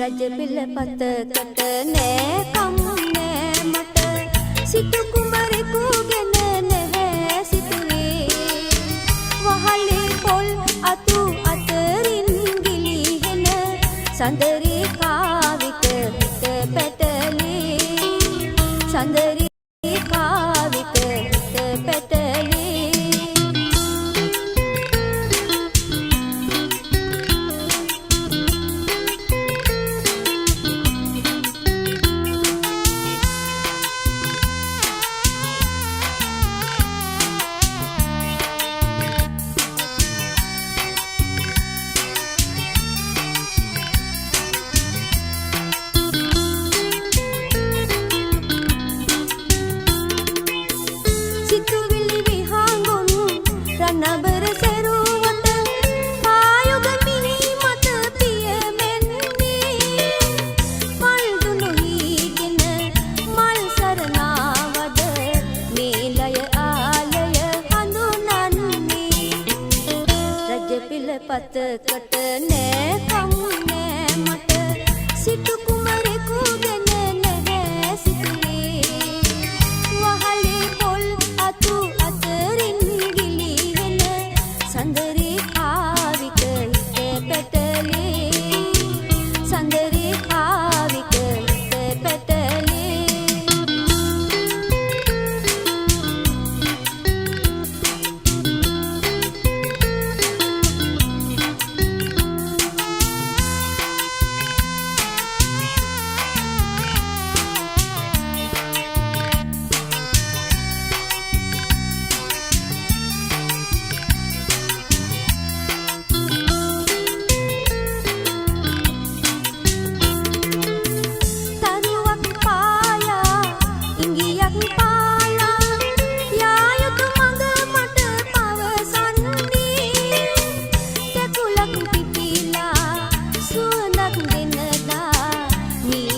රජ පිළපතකට නෑ කම් නෑ මට සිටු කුමරෙකු ගෙන නැහැ සිතුවේ වහලේ පොල් අතු අතරින් ගිලිහෙන සඳරි කාවිත හිත පැටලේ සඳරි කාවිත හිත පැටලේ නබර සෙරුවට පායුග මිනි මත පියමෙන්නේ මල් දුනු හීගෙන මල් සරණාවද මේ ලය ආලය හඳුනන්නේ රජ පිළපතකට නෑ කම් නෑ මට සිටු කුමරෙකු ගෙන නැහැ සිතුවේ වහලේ පොල් අතු අතරින් සඳරි කාවික හිත පැටලේ සඳරි කාවික හිත පැටලේ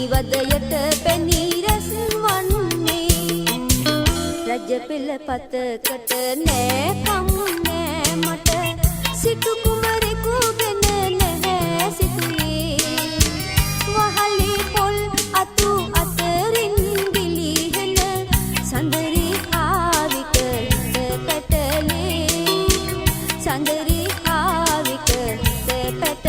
වදයට පැණි රැස් වන්නේ රජ පිළපතකට නෑ කම් නෑ මට සිටු කුමරෙකු ගෙන නැහැ සිතුවේ වහලේ පොල් අතු අතරින් ගිලිහෙන සඳරි කාවික හිත පැටලේ සඳරි කාවික හිත පැටලේ